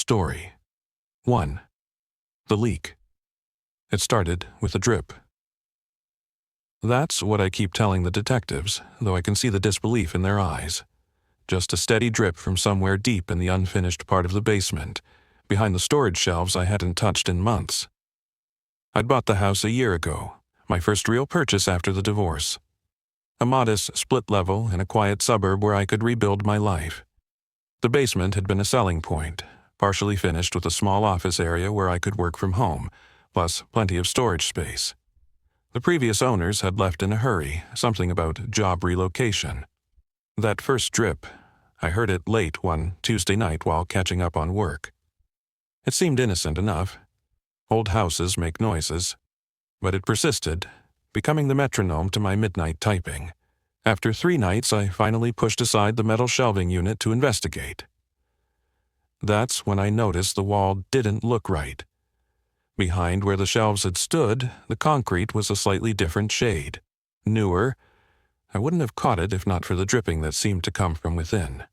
story. 1. The leak. It started with a drip. That's what I keep telling the detectives, though I can see the disbelief in their eyes. Just a steady drip from somewhere deep in the unfinished part of the basement, behind the storage shelves I hadn't touched in months. I'd bought the house a year ago, my first real purchase after the divorce. A modest split level in a quiet suburb where I could rebuild my life. The basement had been a selling point, partially finished with a small office area where I could work from home, plus plenty of storage space. The previous owners had left in a hurry, something about job relocation. That first drip, I heard it late one Tuesday night while catching up on work. It seemed innocent enough. Old houses make noises. But it persisted, becoming the metronome to my midnight typing. After 3 nights, I finally pushed aside the metal shelving unit to investigate. That's when I noticed the wall didn't look right. Behind where the shelves had stood, the concrete was a slightly different shade. Newer. I wouldn't have caught it if not for the dripping that seemed to come from within.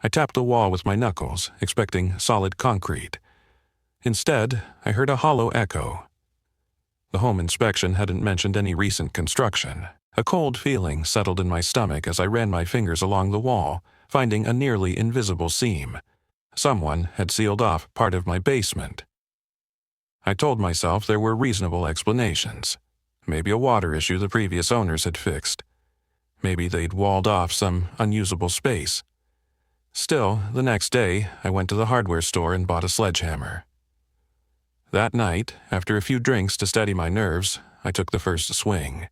I tapped the wall with my knuckles, expecting solid concrete. Instead, I heard a hollow echo. The home inspection hadn't mentioned any recent construction. A cold feeling settled in my stomach as I ran my fingers along the wall, finding a nearly invisible seam. Someone had sealed off part of my basement. I told myself there were reasonable explanations. Maybe a water issue the previous owners had fixed. Maybe they'd walled off some unusable space. Still, the next day, I went to the hardware store and bought a sledgehammer. That night, after a few drinks to steady my nerves, I took the first swing.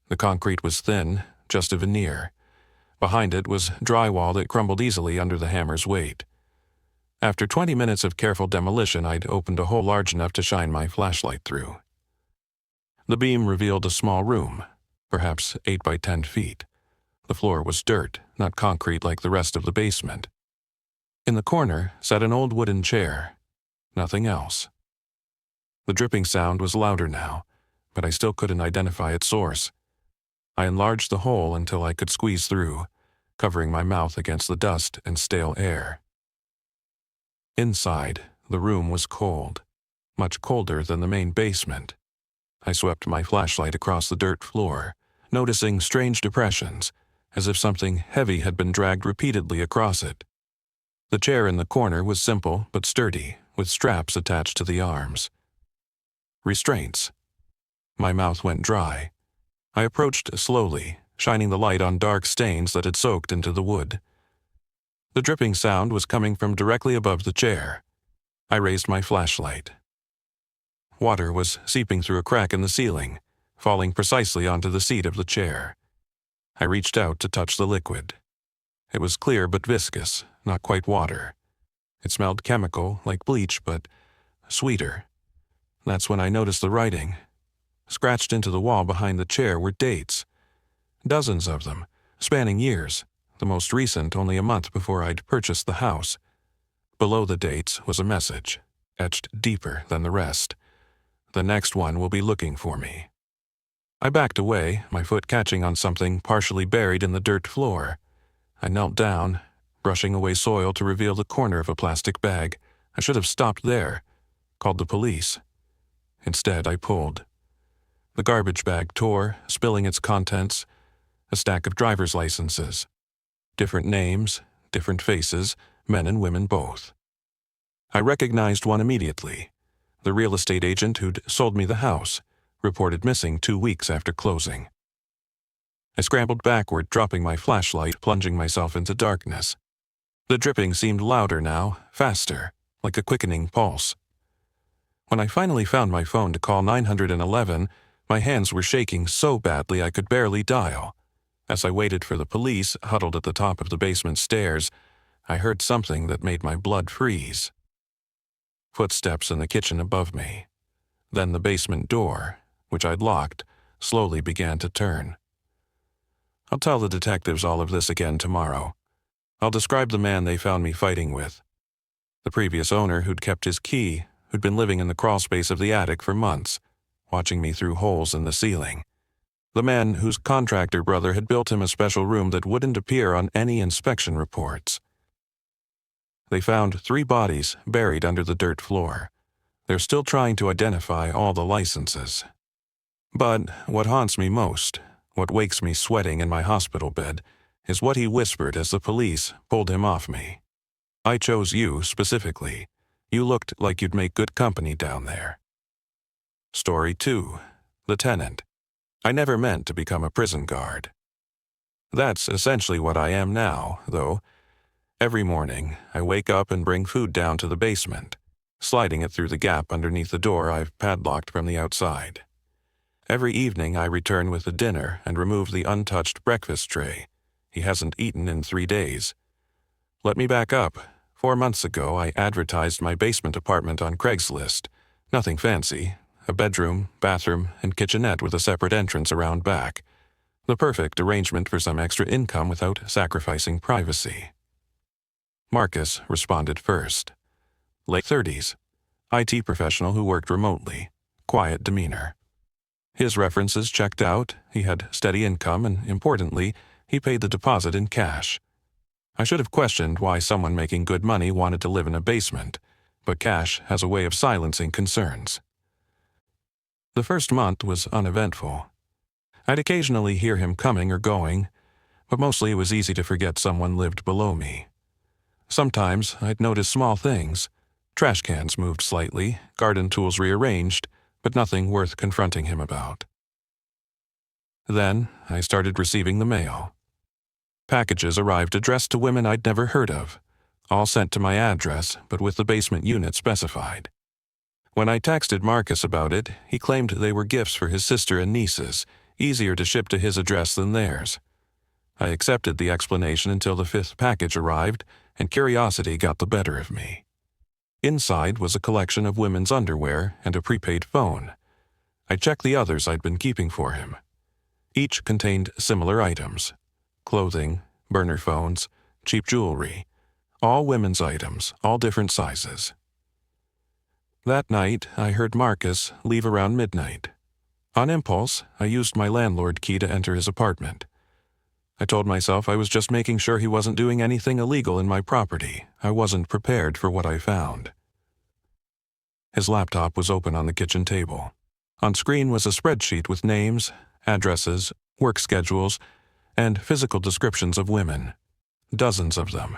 The concrete was thin, just a veneer. Behind it was drywall that crumbled easily under the hammer's weight. After 20 minutes of careful demolition, I'd opened a hole large enough to shine my flashlight through. The beam revealed a small room, perhaps 8 by 10 feet. The floor was dirt, not concrete like the rest of the basement. In the corner sat an old wooden chair. Nothing else. The dripping sound was louder now, but I still couldn't identify its source. I enlarged the hole until I could squeeze through, covering my mouth against the dust and stale air. Inside, the room was cold, much colder than the main basement. I swept my flashlight across the dirt floor, noticing strange depressions, as if something heavy had been dragged repeatedly across it. The chair in the corner was simple but sturdy, with straps attached to the arms. Restraints. My mouth went dry. I approached slowly, shining the light on dark stains that had soaked into the wood. The dripping sound was coming from directly above the chair. I raised my flashlight. Water was seeping through a crack in the ceiling, falling precisely onto the seat of the chair. I reached out to touch the liquid. It was clear but viscous, not quite water. It smelled chemical, like bleach, but sweeter. That's when I noticed the writing. Scratched into the wall behind the chair were dates. Dozens of them, spanning years, the most recent only a month before I'd purchased the house. Below the dates was a message, etched deeper than the rest. The next one will be looking for me. I backed away, my foot catching on something partially buried in the dirt floor. I knelt down, brushing away soil to reveal the corner of a plastic bag. I should have stopped there, called the police. Instead, I pulled. The garbage bag tore, spilling its contents, a stack of driver's licenses. Different names, different faces, men and women both. I recognized one immediately. The real estate agent who'd sold me the house, reported missing 2 weeks after closing. I scrambled backward, dropping my flashlight, plunging myself into darkness. The dripping seemed louder now, faster, like a quickening pulse. When I finally found my phone to call 911, my hands were shaking so badly I could barely dial. As I waited for the police, huddled at the top of the basement stairs, I heard something that made my blood freeze. Footsteps in the kitchen above me. Then the basement door, which I'd locked, slowly began to turn. I'll tell the detectives all of this again tomorrow. I'll describe the man they found me fighting with. The previous owner who'd kept his key, who'd been living in the crawlspace of the attic for months, watching me through holes in the ceiling. The man whose contractor brother had built him a special room that wouldn't appear on any inspection reports. They found 3 bodies buried under the dirt floor. They're still trying to identify all the licenses. But what haunts me most, what wakes me sweating in my hospital bed, is what he whispered as the police pulled him off me. "I chose you specifically. You looked like you'd make good company down there." Story 2. The Tenant. I never meant to become a prison guard. That's essentially what I am now, though. Every morning, I wake up and bring food down to the basement, sliding it through the gap underneath the door I've padlocked from the outside. Every evening I return with the dinner and remove the untouched breakfast tray. He hasn't eaten in 3 days. Let me back up. 4 months ago, I advertised my basement apartment on Craigslist. Nothing fancy. A bedroom, bathroom, and kitchenette with a separate entrance around back. The perfect arrangement for some extra income without sacrificing privacy. Marcus responded first. Late 30s. IT professional who worked remotely. Quiet demeanor. His references checked out, he had steady income, and importantly, he paid the deposit in cash. I should have questioned why someone making good money wanted to live in a basement, but cash has a way of silencing concerns. The first month was uneventful. I'd occasionally hear him coming or going, but mostly it was easy to forget someone lived below me. Sometimes I'd notice small things. Trash cans moved slightly, garden tools rearranged, but nothing worth confronting him about. Then I started receiving the mail. Packages arrived addressed to women I'd never heard of, all sent to my address, but with the basement unit specified. When I texted Marcus about it, he claimed they were gifts for his sister and nieces, easier to ship to his address than theirs. I accepted the explanation until the 5th package arrived, and curiosity got the better of me. Inside was a collection of women's underwear and a prepaid phone. I checked the others I'd been keeping for him. Each contained similar items: clothing, burner phones, cheap jewelry. All women's items, all different sizes. That night, I heard Marcus leave around midnight. On impulse, I used my landlord key to enter his apartment. I told myself I was just making sure he wasn't doing anything illegal in my property. I wasn't prepared for what I found. His laptop was open on the kitchen table. On screen was a spreadsheet with names, addresses, work schedules, and physical descriptions of women. Dozens of them.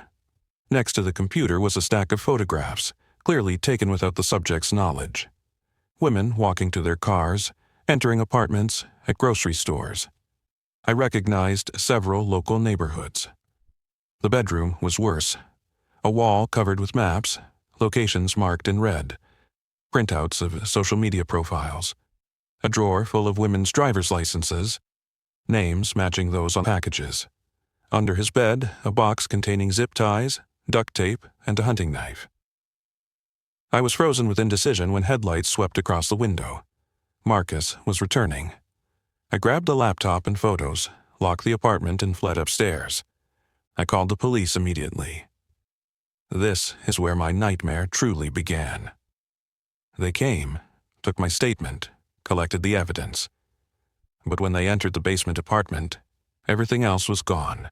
Next to the computer was a stack of photographs, clearly taken without the subject's knowledge. Women walking to their cars, entering apartments, at grocery stores. I recognized several local neighborhoods. The bedroom was worse. A wall covered with maps, locations marked in red, printouts of social media profiles, a drawer full of women's driver's licenses, names matching those on packages. Under his bed, a box containing zip ties, duct tape, and a hunting knife. I was frozen with indecision when headlights swept across the window. Marcus was returning. I grabbed the laptop and photos, locked the apartment, and fled upstairs. I called the police immediately. This is where my nightmare truly began. They came, took my statement, collected the evidence. But when they entered the basement apartment, everything else was gone.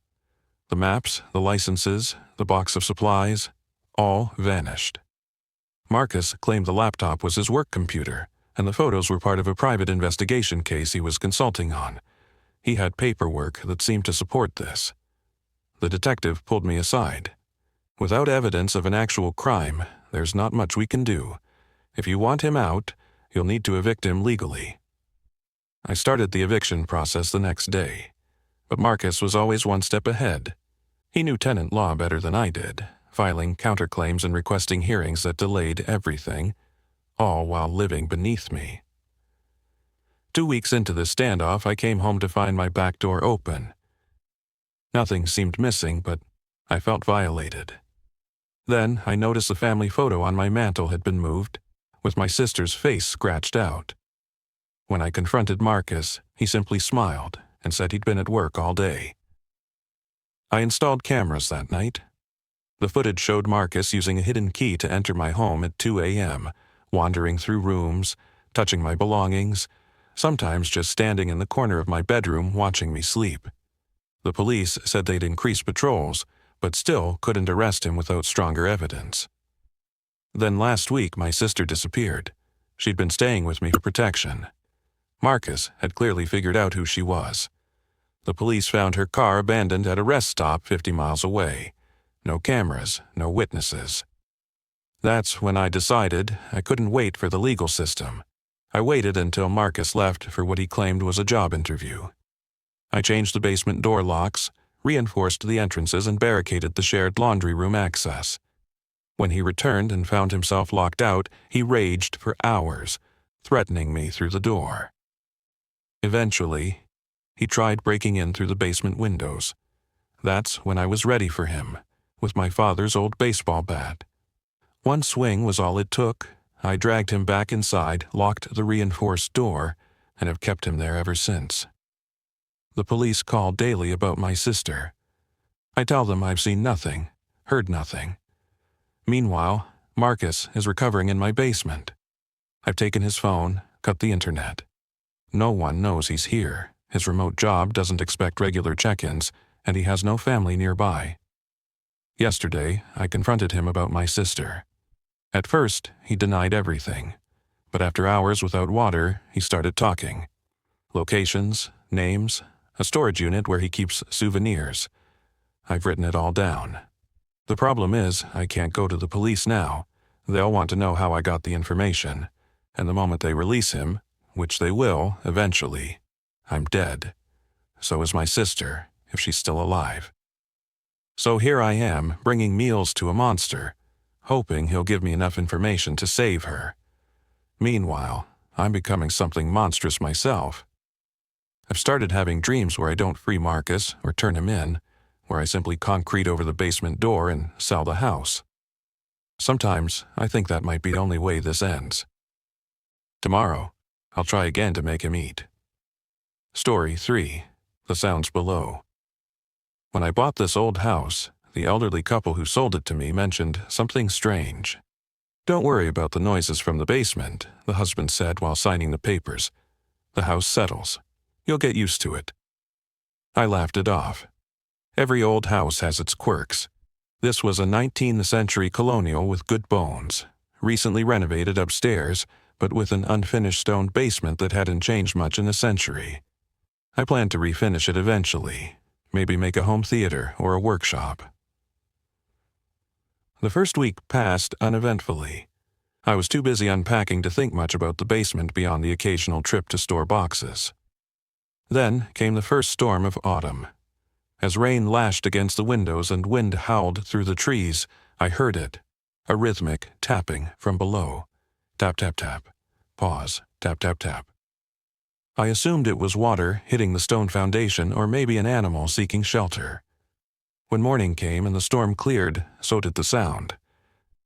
The maps, the licenses, the box of supplies, all vanished. Marcus claimed the laptop was his work computer, and the photos were part of a private investigation case he was consulting on. He had paperwork that seemed to support this. The detective pulled me aside. "Without evidence of an actual crime, there's not much we can do. If you want him out, you'll need to evict him legally." I started the eviction process the next day, but Marcus was always one step ahead. He knew tenant law better than I did, filing counterclaims and requesting hearings that delayed everything, all while living beneath me. 2 weeks into this standoff, I came home to find my back door open. Nothing seemed missing, but I felt violated. Then I noticed the family photo on my mantel had been moved, with my sister's face scratched out. When I confronted Marcus, he simply smiled and said he'd been at work all day. I installed cameras that night. The footage showed Marcus using a hidden key to enter my home at 2 a.m., wandering through rooms, touching my belongings, sometimes just standing in the corner of my bedroom watching me sleep. The police said they'd increase patrols, but still couldn't arrest him without stronger evidence. Then last week my sister disappeared. She'd been staying with me for protection. Marcus had clearly figured out who she was. The police found her car abandoned at a rest stop 50 miles away. No cameras, no witnesses. That's when I decided I couldn't wait for the legal system. I waited until Marcus left for what he claimed was a job interview. I changed the basement door locks, reinforced the entrances, and barricaded the shared laundry room access. When he returned and found himself locked out, he raged for hours, threatening me through the door. Eventually, he tried breaking in through the basement windows. That's when I was ready for him, with my father's old baseball bat. One swing was all it took. I dragged him back inside, locked the reinforced door, and have kept him there ever since. The police call daily about my sister. I tell them I've seen nothing, heard nothing. Meanwhile, Marcus is recovering in my basement. I've taken his phone, cut the internet. No one knows he's here. His remote job doesn't expect regular check-ins, and he has no family nearby. Yesterday, I confronted him about my sister. At first, he denied everything, but after hours without water, he started talking. Locations, names, a storage unit where he keeps souvenirs. I've written it all down. The problem is, I can't go to the police now. They'll want to know how I got the information, and the moment they release him, which they will eventually, I'm dead. So is my sister, if she's still alive. So here I am, bringing meals to a monster, hoping he'll give me enough information to save her. Meanwhile, I'm becoming something monstrous myself. I've started having dreams where I don't free Marcus or turn him in, where I simply concrete over the basement door and sell the house. Sometimes I think that might be the only way this ends. Tomorrow, I'll try again to make him eat. Story 3. The Sounds Below. When I bought this old house, the elderly couple who sold it to me mentioned something strange. "Don't worry about the noises from the basement," the husband said while signing the papers. "The house settles. You'll get used to it." I laughed it off. Every old house has its quirks. This was a 19th century colonial with good bones, recently renovated upstairs, but with an unfinished stone basement that hadn't changed much in a century. I plan to refinish it eventually, maybe make a home theater or a workshop. The first week passed uneventfully. I was too busy unpacking to think much about the basement beyond the occasional trip to store boxes. Then came the first storm of autumn. As rain lashed against the windows and wind howled through the trees, I heard it, a rhythmic tapping from below. Tap, tap, tap. Pause. Tap, tap, tap. I assumed it was water hitting the stone foundation or maybe an animal seeking shelter. When morning came and the storm cleared, so did the sound.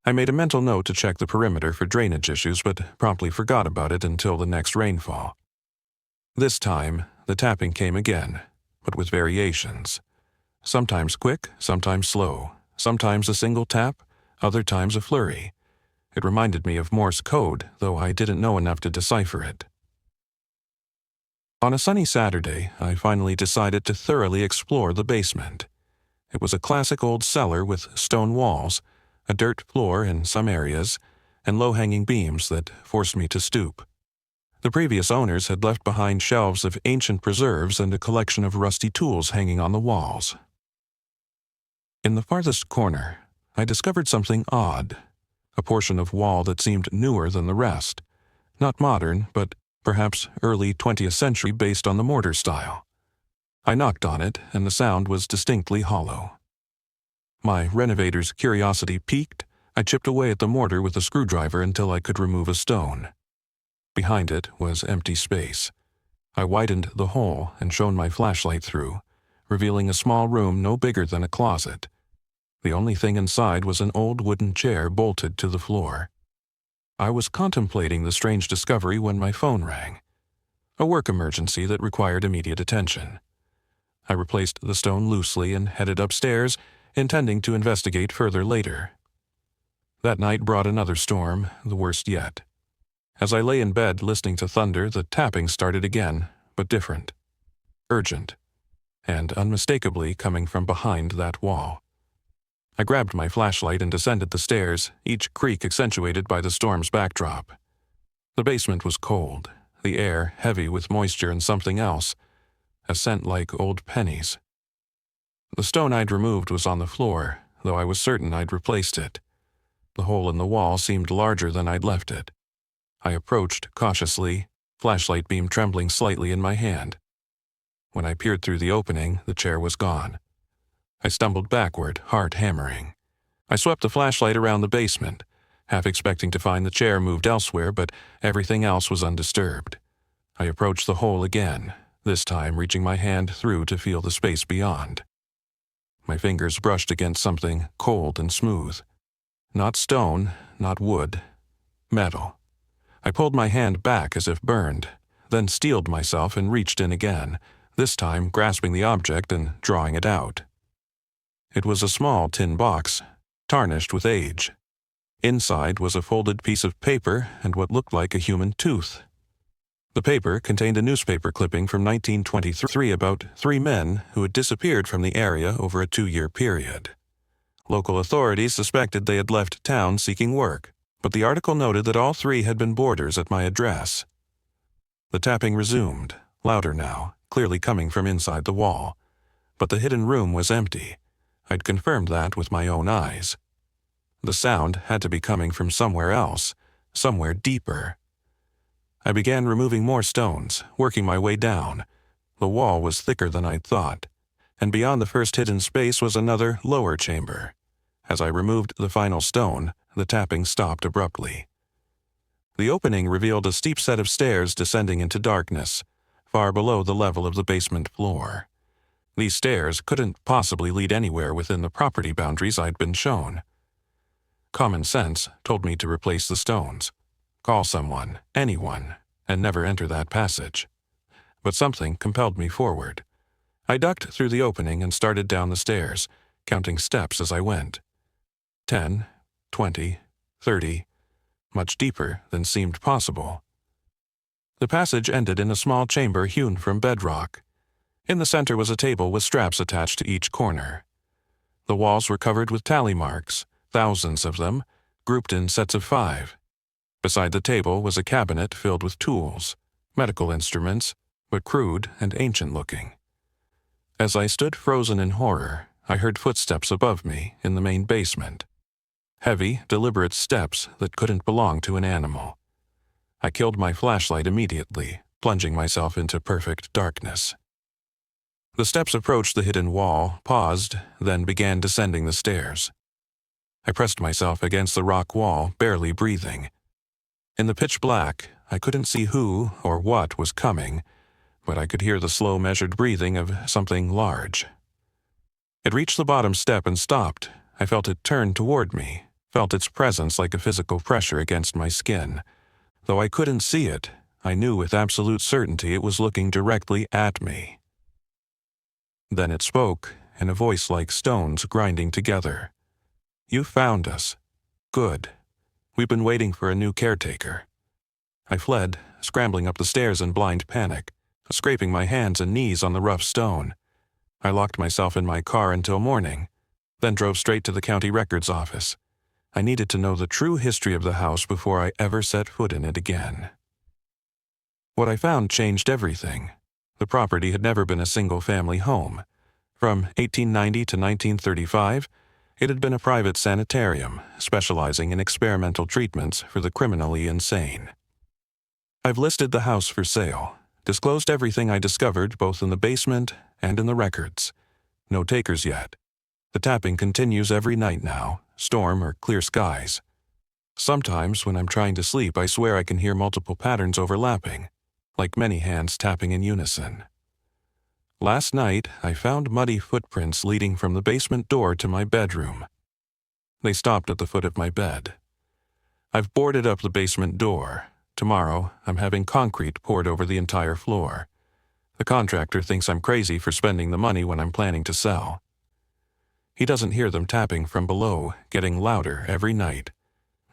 I made a mental note to check the perimeter for drainage issues, but promptly forgot about it until the next rainfall. This time, the tapping came again, but with variations. Sometimes quick, sometimes slow, sometimes a single tap, other times a flurry. It reminded me of Morse code, though I didn't know enough to decipher it. On a sunny Saturday, I finally decided to thoroughly explore the basement. It was a classic old cellar with stone walls, a dirt floor in some areas, and low-hanging beams that forced me to stoop. The previous owners had left behind shelves of ancient preserves and a collection of rusty tools hanging on the walls. In the farthest corner, I discovered something odd, a portion of wall that seemed newer than the rest, not modern, but perhaps early 20th century based on the mortar style. I knocked on it, and the sound was distinctly hollow. My renovator's curiosity piqued. I chipped away at the mortar with a screwdriver until I could remove a stone. Behind it was empty space. I widened the hole and shone my flashlight through, revealing a small room no bigger than a closet. The only thing inside was an old wooden chair bolted to the floor. I was contemplating the strange discovery when my phone rang. A work emergency that required immediate attention. I replaced the stone loosely and headed upstairs, intending to investigate further later. That night brought another storm, the worst yet. As I lay in bed listening to thunder, the tapping started again, but different. Urgent. And unmistakably coming from behind that wall. I grabbed my flashlight and descended the stairs, each creak accentuated by the storm's backdrop. The basement was cold, the air heavy with moisture and something else, a scent like old pennies. The stone I'd removed was on the floor, though I was certain I'd replaced it. The hole in the wall seemed larger than I'd left it. I approached cautiously, flashlight beam trembling slightly in my hand. When I peered through the opening, the chair was gone. I stumbled backward, heart hammering. I swept the flashlight around the basement, half expecting to find the chair moved elsewhere, but everything else was undisturbed. I approached the hole again, this time reaching my hand through to feel the space beyond. My fingers brushed against something cold and smooth. Not stone, not wood, metal. I pulled my hand back as if burned, then steeled myself and reached in again, this time grasping the object and drawing it out. It was a small tin box, tarnished with age. Inside was a folded piece of paper and what looked like a human tooth. The paper contained a newspaper clipping from 1923 about 3 men who had disappeared from the area over a 2-year period. Local authorities suspected they had left town seeking work, but the article noted that all 3 had been boarders at my address. The tapping resumed, louder now, clearly coming from inside the wall. But the hidden room was empty. I'd confirmed that with my own eyes. The sound had to be coming from somewhere else, somewhere deeper. I began removing more stones, working my way down. The wall was thicker than I'd thought, and beyond the first hidden space was another, lower chamber. As I removed the final stone, the tapping stopped abruptly. The opening revealed a steep set of stairs descending into darkness, far below the level of the basement floor. These stairs couldn't possibly lead anywhere within the property boundaries I'd been shown. Common sense told me to replace the stones, call someone, anyone, and never enter that passage. But something compelled me forward. I ducked through the opening and started down the stairs, counting steps as I went. 10, 20, 30, much deeper than seemed possible. The passage ended in a small chamber hewn from bedrock. In the center was a table with straps attached to each corner. The walls were covered with tally marks, thousands of them, grouped in sets of 5. Beside the table was a cabinet filled with tools, medical instruments, but crude and ancient-looking. As I stood frozen in horror, I heard footsteps above me in the main basement. Heavy, deliberate steps that couldn't belong to an animal. I killed my flashlight immediately, plunging myself into perfect darkness. The steps approached the hidden wall, paused, then began descending the stairs. I pressed myself against the rock wall, barely breathing. In the pitch black, I couldn't see who or what was coming, but I could hear the slow, measured breathing of something large. It reached the bottom step and stopped. I felt it turn toward me, felt its presence like a physical pressure against my skin. Though I couldn't see it, I knew with absolute certainty it was looking directly at me. Then it spoke, in a voice like stones grinding together. "You found us. Good. We've been waiting for a new caretaker." I fled, scrambling up the stairs in blind panic, scraping my hands and knees on the rough stone. I locked myself in my car until morning, then drove straight to the county records office. I needed to know the true history of the house before I ever set foot in it again. What I found changed everything. The property had never been a single-family home. From 1890 to 1935, it had been a private sanitarium, specializing in experimental treatments for the criminally insane. I've listed the house for sale, disclosed everything I discovered both in the basement and in the records. No takers yet. The tapping continues every night now, storm or clear skies. Sometimes when I'm trying to sleep, I swear I can hear multiple patterns overlapping, like many hands tapping in unison. Last night, I found muddy footprints leading from the basement door to my bedroom. They stopped at the foot of my bed. I've boarded up the basement door. Tomorrow, I'm having concrete poured over the entire floor. The contractor thinks I'm crazy for spending the money when I'm planning to sell. He doesn't hear them tapping from below, getting louder every night,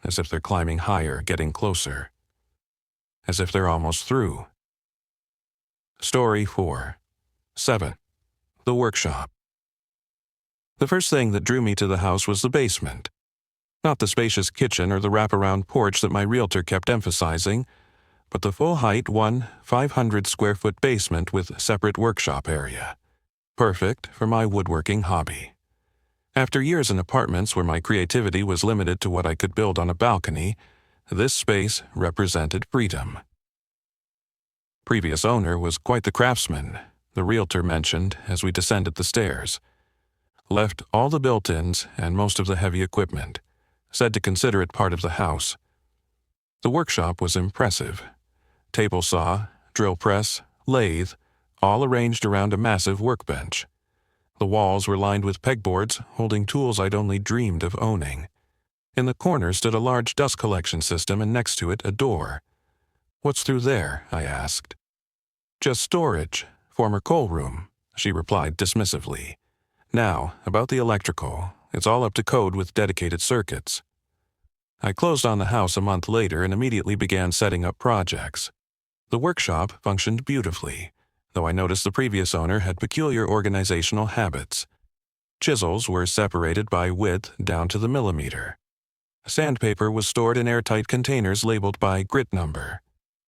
as if they're climbing higher, getting closer. As if they're almost through. Story 4. 7. The Workshop. The first thing that drew me to the house was the basement. Not the spacious kitchen or the wraparound porch that my realtor kept emphasizing, but the full-height 500-square-foot basement with separate workshop area. Perfect for my woodworking hobby. After years in apartments where my creativity was limited to what I could build on a balcony, this space represented freedom. Previous owner was quite the craftsman, the realtor mentioned as we descended the stairs. Left all the built-ins and most of the heavy equipment, said to consider it part of the house. The workshop was impressive. Table saw, drill press, lathe, all arranged around a massive workbench. The walls were lined with pegboards holding tools I'd only dreamed of owning. In the corner stood a large dust collection system and next to it a door. "What's through there?" I asked. "Just storage, former coal room," she replied dismissively. "Now, about the electrical, it's all up to code with dedicated circuits." I closed on the house a month later and immediately began setting up projects. The workshop functioned beautifully, though I noticed the previous owner had peculiar organizational habits. Chisels were separated by width down to the millimeter. Sandpaper was stored in airtight containers labeled by grit number.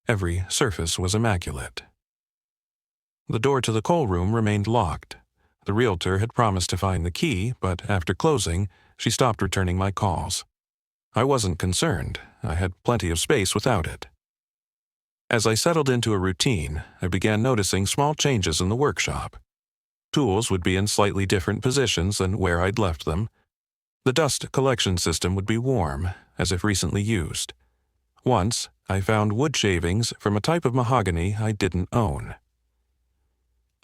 Every surface was immaculate. The door to the coal room remained locked. The realtor had promised to find the key, but after closing, she stopped returning my calls. I wasn't concerned. I had plenty of space without it. As I settled into a routine, I began noticing small changes in the workshop. Tools would be in slightly different positions than where I'd left them. The dust collection system would be warm, as if recently used. Once, I found wood shavings from a type of mahogany I didn't own.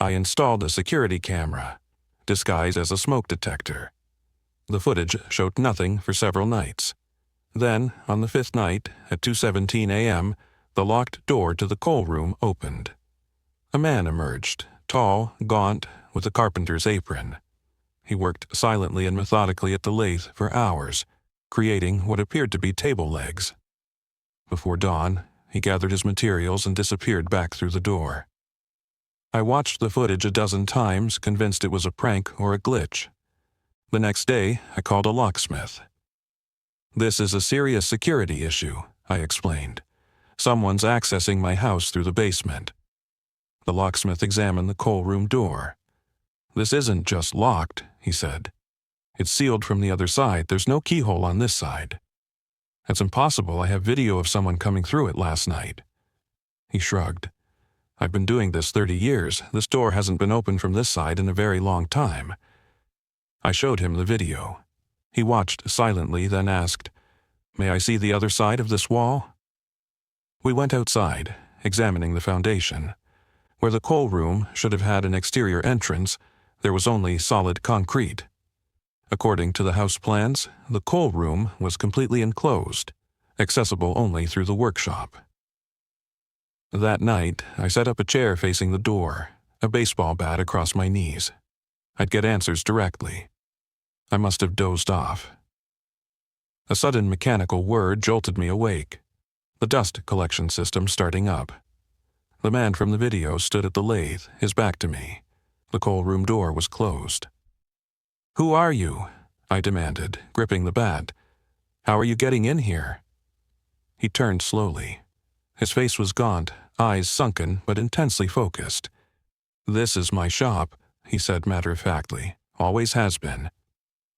I installed a security camera, disguised as a smoke detector. The footage showed nothing for several nights. Then, on the fifth night, at 2:17 a.m., the locked door to the coal room opened. A man emerged, tall, gaunt, with a carpenter's apron. He worked silently and methodically at the lathe for hours, creating what appeared to be table legs. Before dawn, he gathered his materials and disappeared back through the door. I watched the footage a dozen times, convinced it was a prank or a glitch. The next day, I called a locksmith. "This is a serious security issue," I explained. "Someone's accessing my house through the basement." The locksmith examined the coal room door. "This isn't just locked," he said. "It's sealed from the other side. There's no keyhole on this side." "It's impossible. I have video of someone coming through it last night." He shrugged. "I've been doing this 30 years. This door hasn't been opened from this side in a very long time." I showed him the video. He watched silently, then asked, "May I see the other side of this wall?" We went outside, examining the foundation. Where the coal room should have had an exterior entrance, there was only solid concrete. According to the house plans, the coal room was completely enclosed, accessible only through the workshop. That night, I set up a chair facing the door, a baseball bat across my knees. I'd get answers directly. I must have dozed off. A sudden mechanical whir jolted me awake. The dust collection system starting up. The man from the video stood at the lathe, his back to me. The coal room door was closed. "Who are you?" I demanded, gripping the bat. "How are you getting in here?" He turned slowly. His face was gaunt, eyes sunken but intensely focused. "This is my shop," he said matter-of-factly. "Always has been."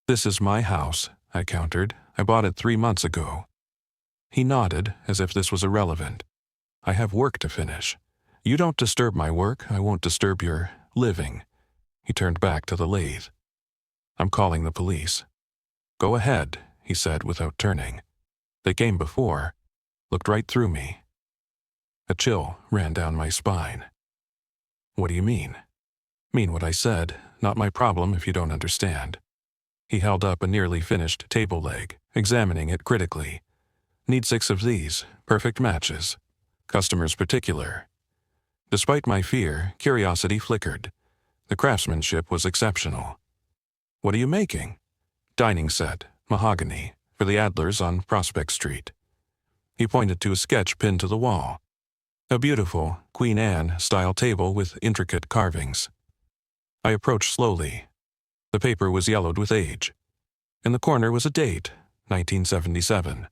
"This is my house," I countered. "I bought it 3 months ago." He nodded, as if this was irrelevant. "I have work to finish. You don't disturb my work, I won't disturb your living." He turned back to the lathe. "I'm calling the police." "Go ahead," he said without turning. "They came before, looked right through me." A chill ran down my spine. "What do you mean?" "Mean what I said. Not my problem if you don't understand." He held up a nearly finished table leg, examining it critically. "Need 6 of these, perfect matches. Customer's particular." Despite my fear, curiosity flickered. The craftsmanship was exceptional. "What are you making?" "Dining set, mahogany, for the Adlers on Prospect Street." He pointed to a sketch pinned to the wall. A beautiful Queen Anne-style table with intricate carvings. I approached slowly. The paper was yellowed with age. In the corner was a date, 1977.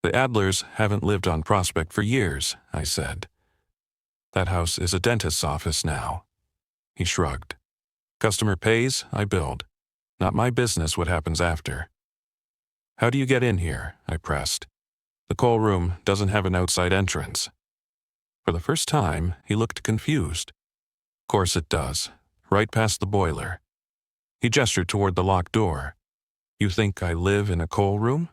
The Adlers haven't lived on Prospect for years, I said. That house is a dentist's office now. He shrugged. Customer pays, I build. Not my business what happens after. How do you get in here? I pressed. The coal room doesn't have an outside entrance. For the first time, he looked confused. Course it does, right past the boiler. He gestured toward the locked door. You think I live in a coal room?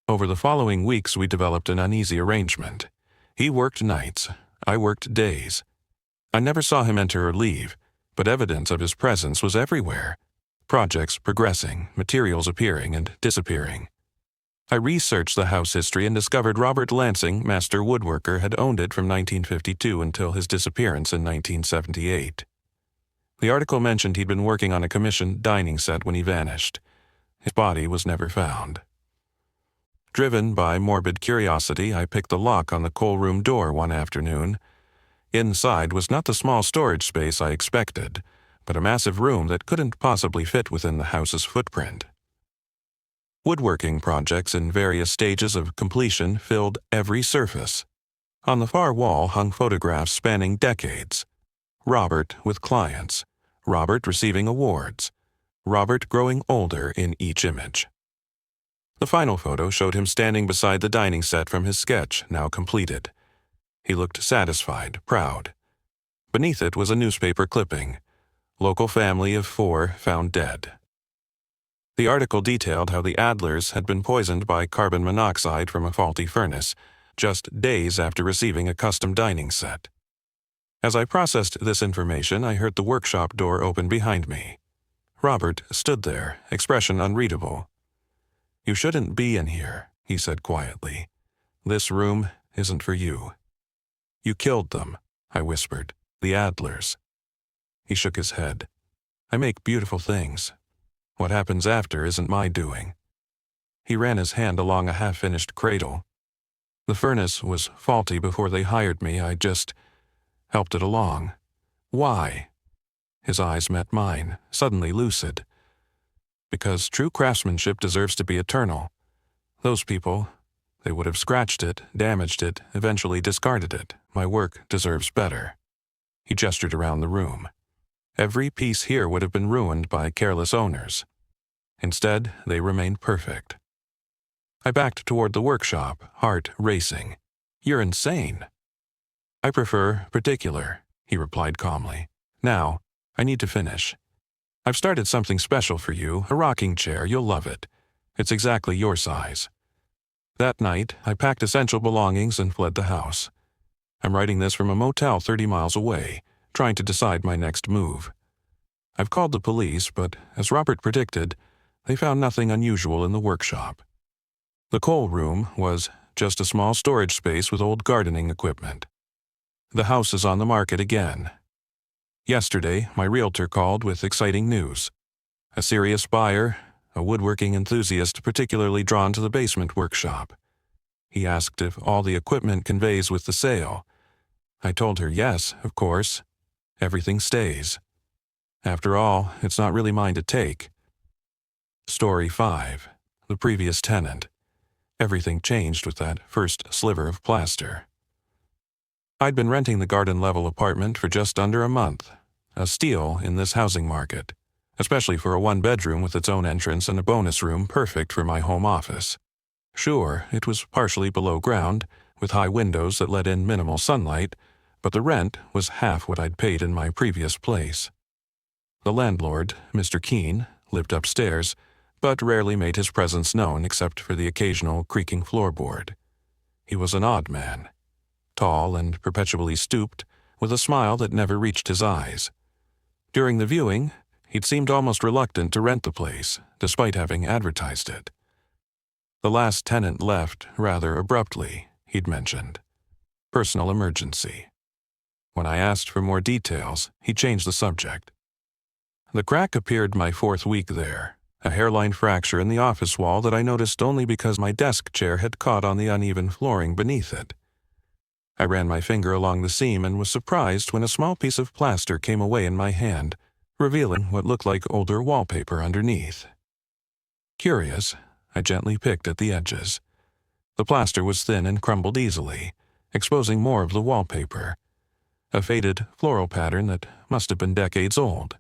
Over the following weeks, we developed an uneasy arrangement. He worked nights, I worked days. I never saw him enter or leave, but evidence of his presence was everywhere. Projects progressing, materials appearing and disappearing. I researched the house history and discovered Robert Lansing, master woodworker, had owned it from 1952 until his disappearance in 1978. The article mentioned he'd been working on a commissioned dining set when he vanished. His body was never found. Driven by morbid curiosity, I picked the lock on the coal room door one afternoon. Inside was not the small storage space I expected, but a massive room that couldn't possibly fit within the house's footprint. Woodworking projects in various stages of completion filled every surface. On the far wall hung photographs spanning decades. Robert with clients, Robert receiving awards, Robert growing older in each image. The final photo showed him standing beside the dining set from his sketch, now completed. He looked satisfied, proud. Beneath it was a newspaper clipping. Local family of 4 found dead. The article detailed how the Adlers had been poisoned by carbon monoxide from a faulty furnace, just days after receiving a custom dining set. As I processed this information, I heard the workshop door open behind me. Robert stood there, expression unreadable. You shouldn't be in here, he said quietly. This room isn't for you. You killed them, I whispered, the Adlers. He shook his head. I make beautiful things. What happens after isn't my doing. He ran his hand along a half-finished cradle. The furnace was faulty before they hired me. I just helped it along. Why? His eyes met mine, suddenly lucid. Because true craftsmanship deserves to be eternal. Those people, they would have scratched it, damaged it, eventually discarded it. My work deserves better. He gestured around the room. Every piece here would have been ruined by careless owners. Instead, they remained perfect. I backed toward the workshop, heart racing. You're insane. I prefer particular, he replied calmly. Now, I need to finish. I've started something special for you, a rocking chair. You'll love it. It's exactly your size. That night, I packed essential belongings and fled the house. I'm writing this from a motel 30 miles away, trying to decide my next move. I've called the police, but as Robert predicted, they found nothing unusual in the workshop. The coal room was just a small storage space with old gardening equipment. The house is on the market again. Yesterday, my realtor called with exciting news. A serious buyer, a woodworking enthusiast particularly drawn to the basement workshop. He asked if all the equipment conveys with the sale. I told her yes, of course. Everything stays. After all, it's not really mine to take. Story 5. The previous tenant. Everything changed with that first sliver of plaster. I'd been renting the garden-level apartment for just under a month, a steal in this housing market, especially for a one-bedroom with its own entrance and a bonus room perfect for my home office. Sure, it was partially below ground, with high windows that let in minimal sunlight, but the rent was half what I'd paid in my previous place. The landlord, Mr. Keene, lived upstairs, but rarely made his presence known except for the occasional creaking floorboard. He was an odd man, tall and perpetually stooped, with a smile that never reached his eyes. During the viewing, he'd seemed almost reluctant to rent the place, despite having advertised it. The last tenant left rather abruptly, he'd mentioned. Personal emergency. When I asked for more details, he changed the subject. The crack appeared my 4th week there, a hairline fracture in the office wall that I noticed only because my desk chair had caught on the uneven flooring beneath it. I ran my finger along the seam and was surprised when a small piece of plaster came away in my hand, revealing what looked like older wallpaper underneath. Curious, I gently picked at the edges. The plaster was thin and crumbled easily, exposing more of the wallpaper, a faded floral pattern that must have been decades old.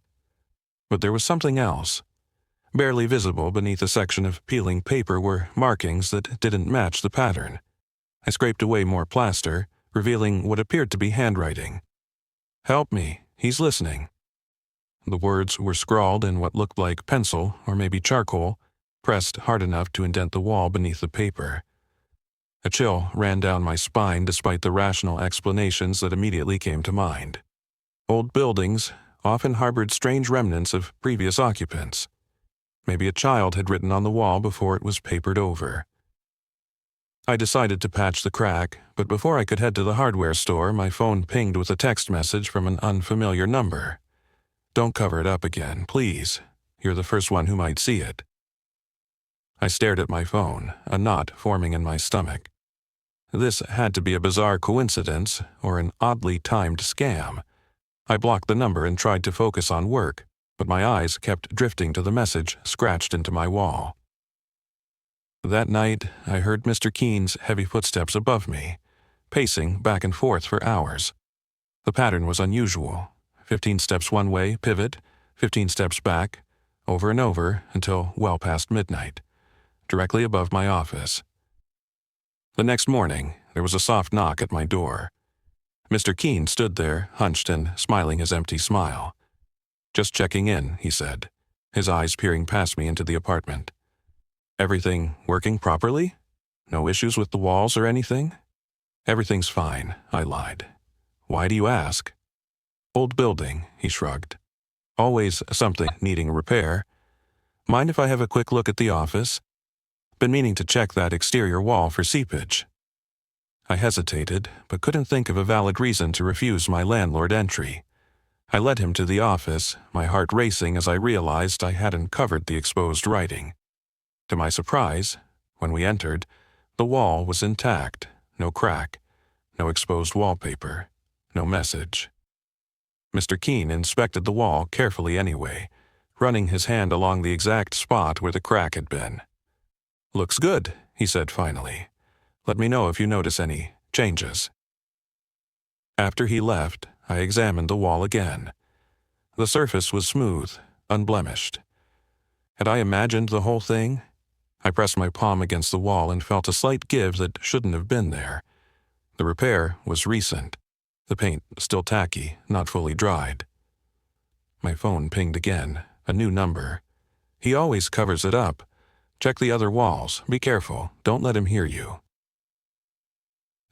But there was something else. Barely visible beneath a section of peeling paper were markings that didn't match the pattern. I scraped away more plaster, revealing what appeared to be handwriting. "Help me, he's listening." The words were scrawled in what looked like pencil or maybe charcoal, pressed hard enough to indent the wall beneath the paper. A chill ran down my spine despite the rational explanations that immediately came to mind. Old buildings often harbored strange remnants of previous occupants. Maybe a child had written on the wall before it was papered over. I decided to patch the crack, but before I could head to the hardware store, my phone pinged with a text message from an unfamiliar number. "Don't cover it up again, please. You're the first one who might see it." I stared at my phone, a knot forming in my stomach. This had to be a bizarre coincidence or an oddly timed scam. I blocked the number and tried to focus on work, but my eyes kept drifting to the message scratched into my wall. That night, I heard Mr. Keen's heavy footsteps above me, pacing back and forth for hours. The pattern was unusual. 15 steps one way, pivot, 15 steps back, over and over until well past midnight, directly above my office. The next morning, there was a soft knock at my door. Mr. Keen stood there, hunched and smiling his empty smile. "Just checking in," he said, his eyes peering past me into the apartment. "Everything working properly? No issues with the walls or anything?" "Everything's fine," I lied. "Why do you ask?" "Old building," he shrugged. "Always something needing repair. Mind if I have a quick look at the office? Been meaning to check that exterior wall for seepage." I hesitated, but couldn't think of a valid reason to refuse my landlord entry. I led him to the office, my heart racing as I realized I hadn't covered the exposed writing. To my surprise, when we entered, the wall was intact, no crack, no exposed wallpaper, no message. Mr. Keen inspected the wall carefully anyway, running his hand along the exact spot where the crack had been. "Looks good," he said finally. "Let me know if you notice any changes." After he left, I examined the wall again. The surface was smooth, unblemished. Had I imagined the whole thing? I pressed my palm against the wall and felt a slight give that shouldn't have been there. The repair was recent. The paint still tacky, not fully dried. My phone pinged again, a new number. "He always covers it up. Check the other walls. Be careful. Don't let him hear you."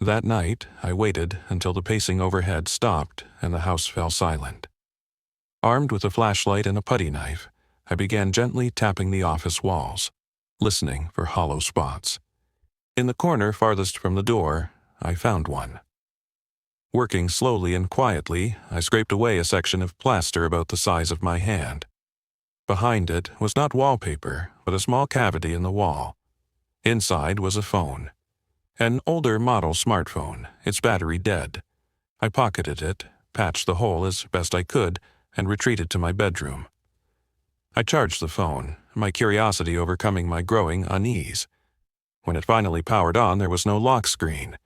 That night, I waited until the pacing overhead stopped and the house fell silent. Armed with a flashlight and a putty knife, I began gently tapping the office walls, listening for hollow spots. In the corner farthest from the door, I found one. Working slowly and quietly, I scraped away a section of plaster about the size of my hand. Behind it was not wallpaper, but a small cavity in the wall. Inside was a phone. An older model smartphone, its battery dead. I pocketed it, patched the hole as best I could, and retreated to my bedroom. I charged the phone, my curiosity overcoming my growing unease. When it finally powered on, there was no lock screen.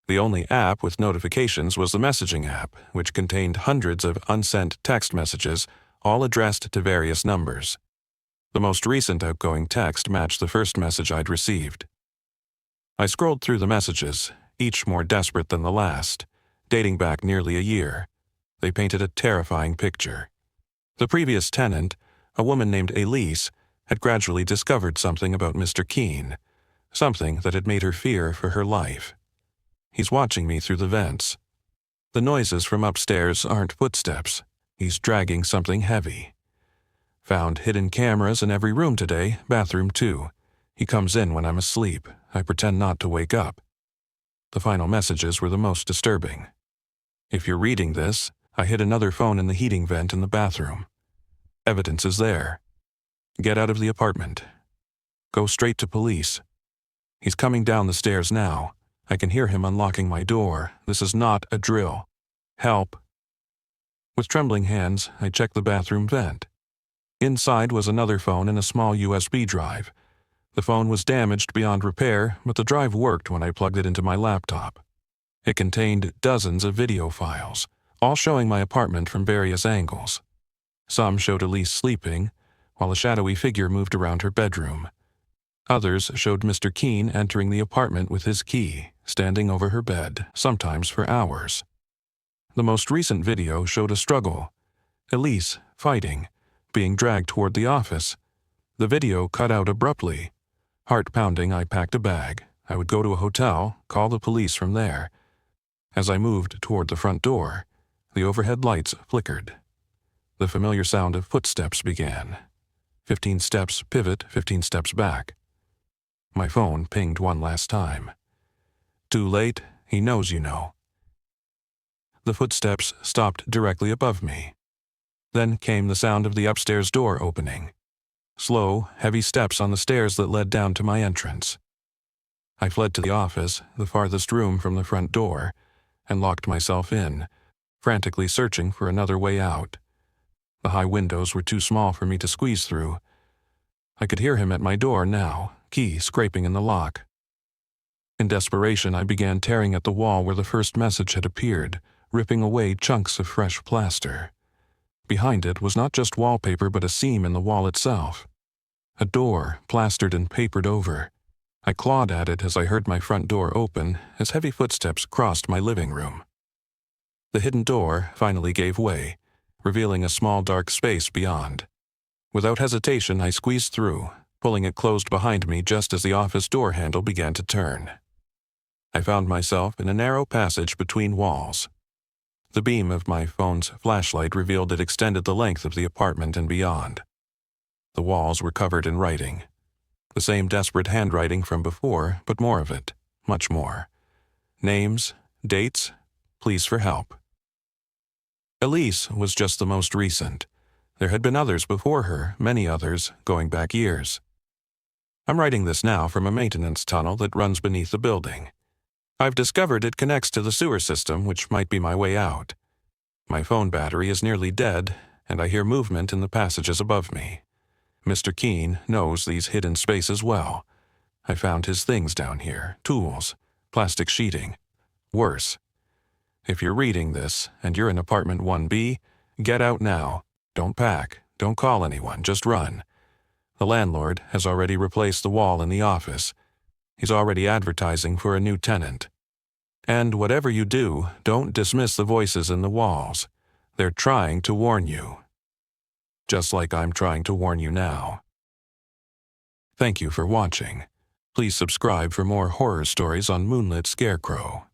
The only app with notifications was the messaging app, which contained hundreds of unsent text messages, all addressed to various numbers. The most recent outgoing text matched the first message I'd received. I scrolled through the messages, each more desperate than the last, dating back nearly a year. They painted a terrifying picture. The previous tenant, a woman named Elise, had gradually discovered something about Mr. Keen, something that had made her fear for her life. "He's watching me through the vents. The noises from upstairs aren't footsteps. He's dragging something heavy. Found hidden cameras in every room today, bathroom too. He comes in when I'm asleep. I pretend not to wake up." The final messages were the most disturbing. "If you're reading this, I hid another phone in the heating vent in the bathroom. Evidence is there. Get out of the apartment. Go straight to police. He's coming down the stairs now. I can hear him unlocking my door. This is not a drill. Help." With trembling hands, I checked the bathroom vent. Inside was another phone and a small USB drive. The phone was damaged beyond repair, but the drive worked when I plugged it into my laptop. It contained dozens of video files, all showing my apartment from various angles. Some showed Elise sleeping, while a shadowy figure moved around her bedroom. Others showed Mr. Keene entering the apartment with his key, standing over her bed, sometimes for hours. The most recent video showed a struggle. Elise, fighting, being dragged toward the office. The video cut out abruptly. Heart pounding, I packed a bag. I would go to a hotel, call the police from there. As I moved toward the front door, the overhead lights flickered. The familiar sound of footsteps began. 15 steps pivot, 15 steps back. My phone pinged one last time. Too late, he knows you know. The footsteps stopped directly above me. Then came the sound of the upstairs door opening. Slow, heavy steps on the stairs that led down to my entrance. I fled to the office, the farthest room from the front door, and locked myself in, frantically searching for another way out. The high windows were too small for me to squeeze through. I could hear him at my door now, key scraping in the lock. In desperation, I began tearing at the wall where the first message had appeared, ripping away chunks of fresh plaster. Behind it was not just wallpaper but a seam in the wall itself. A door, plastered and papered over. I clawed at it as I heard my front door open as heavy footsteps crossed my living room. The hidden door finally gave way, revealing a small dark space beyond. Without hesitation, I squeezed through, pulling it closed behind me just as the office door handle began to turn. I found myself in a narrow passage between walls. The beam of my phone's flashlight revealed it extended the length of the apartment and beyond. The walls were covered in writing. The same desperate handwriting from before, but more of it, much more. Names, dates, pleas for help. Elise was just the most recent. There had been others before her, many others, going back years. I'm writing this now from a maintenance tunnel that runs beneath the building. I've discovered it connects to the sewer system, which might be my way out. My phone battery is nearly dead, and I hear movement in the passages above me. Mr. Keene knows these hidden spaces well. I found his things down here, tools, plastic sheeting. Worse. If you're reading this, and you're in apartment 1B, get out now. Don't pack, don't call anyone, just run. The landlord has already replaced the wall in the office. He's already advertising for a new tenant. And whatever you do, don't dismiss the voices in the walls. They're trying to warn you. Just like I'm trying to warn you now. Thank you for watching. Please subscribe for more horror stories on Moonlit Scarecrow.